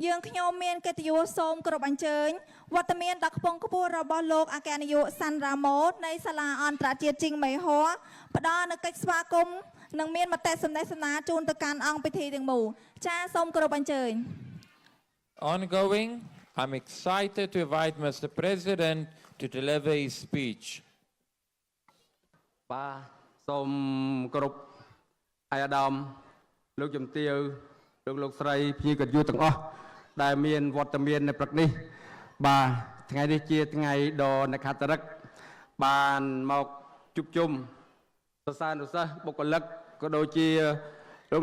យើងខ្ញុំមានកិត្តិយសសូមគោរពអញ្ជើញវត្តមានដល់ខ្ពង់ខ្ពស់របស់លោកអគ្គនាយកសាន់រ៉ាម៉ូនៃសាលាអន្តរជាតិជីងមេហ័រផ្ដល់នូវកិច្ចស្វាគមន៍និងមានមតិសម្ដែងសម្ដាជូនទៅកាន់អង្គពិធីទាំងមូលចាសូមគោរពអញ្ជើញ Ongoing, I'm excited to invite Mr. President to deliver his speech. បាទសូមគោរពអាយដាមលោកជំទាវលោកស្រីភ្ញៀវកិត្តិយសទាំងអស់ដែលមានវត្តមាននៅព្រឹកនេះបាទថ្ងៃនេះជាថ្ងៃដ៏អ្នកខត្តរិកបានមកជួបជុំសិស្សានុសិស្សបុគ្គលិកក៏ដូចជា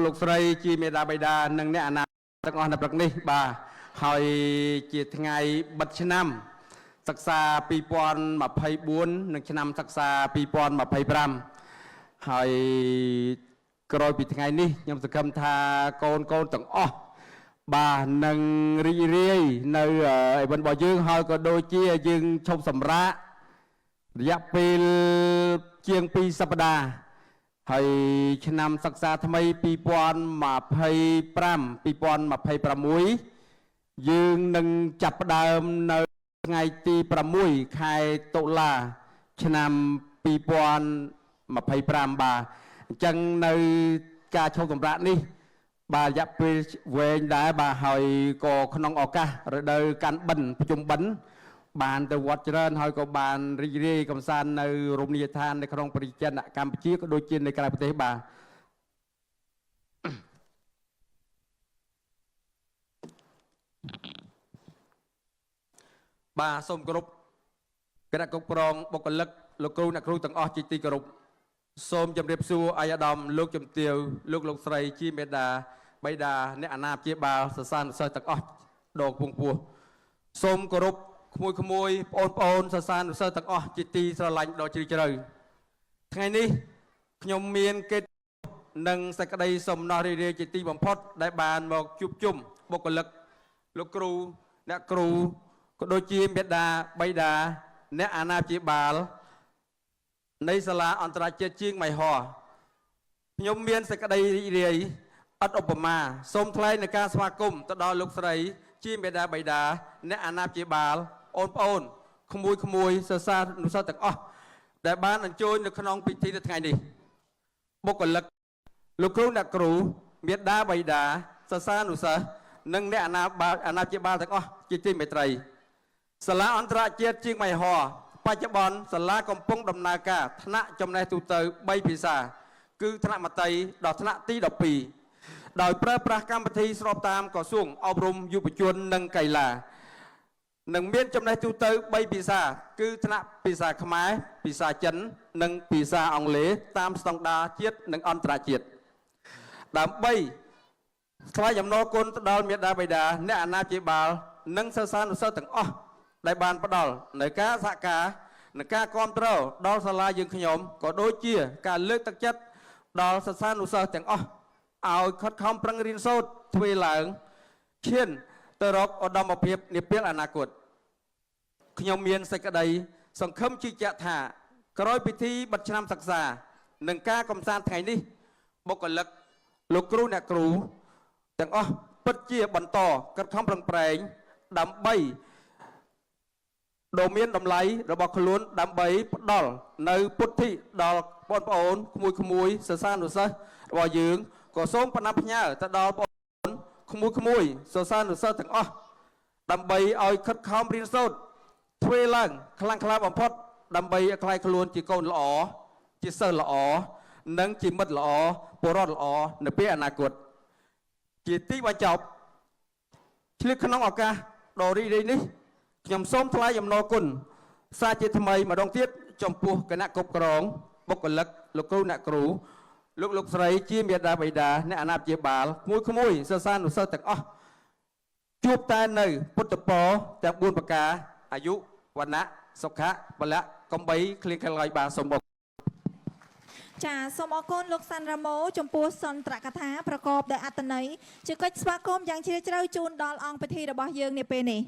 លោកស្រីជាមេដាបៃតានិងអ្នកអាណាទាំងអស់នៅព្រឹកនេះបាទហើយជាថ្ងៃបិទឆ្នាំសិក្សា2024និងឆ្នាំសិក្សា2025ហើយក្រោយពីថ្ងៃនេះខ្ញុំសង្ឃឹមថាកូនទាំងអស់បាទនឹងរីករាយនៅអីវ៉ាន់របស់យើងហើយក៏ដូចជាយើងឈប់សម្រាករយៈពេលជាង2សប្តាហ៍ហើយឆ្នាំសិក្សាថ្មី2025-2026យើងនឹងចាប់ផ្ដើមនៅថ្ងៃទី6ខែតុលាឆ្នាំ2025បាទអញ្ចឹងនៅការឈប់សម្រាកនេះបាទរយៈពេលវែងដែរបាទហើយក៏ក្នុងឱកាសរដូវកាន់បិណ្ឌប្រជុំបិណ្ឌបានទៅវត្តច្រើនហើយក៏បានរីករាយកំសាន្តនៅរមណីយដ្ឋាននៅក្នុងប្រជាជនកម្ពុជាក៏ដូចជានៅក្រៅប្រទេសបាទបាទសូមគោរពគណៈគ្រប់គ្រងបុគ្គលិកលោកគ្រូអ្នកគ្រូទាំងអស់ជាទីគោរពសូមជម្រាបសួរអាយដាមលោកជំទាវលោកស្រីជាមេដាបៃតាអ្នកអាណាព្យាបាលសិស្សានុសិស្សទាំងអស់ដងពងពោះសូមគោរពក្មួយបងប្អូនសិស្សានុសិស្សទាំងអស់ជាទីស្រឡាញ់ដ៏ជ្រាលជ្រៅថ្ងៃនេះខ្ញុំមានកិត្តិយសនិងសេចក្តីសំណោះរីករាយជាទីបំផុតដែលបានមកជួបជុំបុគ្គលិកលោកគ្រូអ្នកគ្រូក៏ដូចជាមេដាបៃតាអ្នកអាណាព្យាបាលនៃសាលាអន្តរជាតិជាងមៃហ័រខ្ញុំមានសេចក្តីរីករាយឥតឧបមាសូមថ្លែងនឹងការស្វាគមន៍ទៅដល់លោកស្រីជាមេដាបៃតាអ្នកអាណាព្យាបាលអូនប្អូនក្មួយសិស្សានុសិស្សទាំងអស់ដែលបានអញ្ជើញនៅក្នុងពិធីនៅថ្ងៃនេះបុគ្គលិកលោកគ្រូអ្នកគ្រូមេដាបៃតាសិស្សានុសិស្សនិងអ្នកអាណាព្យាបាលទាំងអស់ជាទីមេត្រីសាលាអន្តរជាតិជាងមៃហ័របច្ចុប្បន្នសាលាកំពុងដំណើរការថ្នាក់ចំណេះទូទៅ3ភាសាគឺថ្នាក់មត្តេយ្យដល់ថ្នាក់ទី12ដោយប្រើប្រាស់កម្មវិធីស្របតាមក្រសួងអប់រំយុវជននិងកីឡានិងមានចំណេះទូទៅ3ភាសាគឺថ្នាក់ភាសាខ្មែរភាសាចិននិងភាសាអង់គ្លេសតាមស្តង់ដារជាតិនិងអន្តរជាតិដើម្បីថ្លែងអំណរគុណទៅដល់មេដាបៃតាអ្នកអាណាព្យាបាលនិងសិស្សានុសិស្សទាំងអស់ដែលបានផ្ដល់នៅការសហការនិងការគាំទ្រដល់សាលាយើងខ្ញុំក៏ដូចជាការលើកទឹកចិត្តដល់សិស្សានុសិស្សទាំងអស់ឲ្យខិតខំប្រឹងរៀនសូត្រធ្វើឡើងឈានទៅរកឧត្តមភាពនាពេលអនាគតខ្ញុំមានសេចក្តីសង្ឃឹមជឿជាក់ថាក្រោយពិធីបិទឆ្នាំសិក្សានិងការកំសាន្តថ្ងៃនេះបុគ្គលិកលោកគ្រូអ្នកគ្រូទាំងអស់ពិតជាបន្តខិតខំប្រឹងប្រែងដើម្បីដ៏មានតម្លៃរបស់ខ្លួនដើម្បីផ្ដល់នៅពុទ្ធិដល់បងប្អូនក្មួយសិស្សានុសិស្សរបស់យើងក៏សូមផ្ដាំផ្ញើទៅដល់បងប្អូនក្មួយសិស្សានុសិស្សទាំងអស់ដើម្បីឲ្យខិតខំរៀនសូត្រធ្វើឡើងខ្លាំងក្លាបំផុតដើម្បីឲ្យក្លាយខ្លួនជាកូនល្អជាសិស្សល្អនិងជាមិត្តល្អពលរដ្ឋល្អនៅពេលអនាគតជាទីបញ្ចប់ឆ្លៀតក្នុងឱកាសដ៏រីករាយនេះខ្ញុំសូមថ្លែងអំណរគុណសាជាថ្មីម្ដងទៀតចំពោះគណៈគ្រប់គ្រងបុគ្គលិកលោកគ្រូអ្នកគ្រូលោកស្រីជាមេដាបៃតាអ្នកអាណាព្យាបាលក្មួយសិស្សានុសិស្សទាំងអស់ជួបតែនៅពុទ្ធពរទាំង4ប្រការអាយុវណ្ណៈសុខៈពលៈកំបីគ្លៀងខ្លីបាទសូមអរចាសូមអរគុណលោកសាន់រ៉ាម៉ូចំពោះសន្ទរកថាប្រកបដោយអត្ថន័យជាកិច្ចស្វាគមន៍យ៉ាងជ្រាលជ្រៅជូនដល់អង្គពិធីរបស់យើងនាពេលនេះ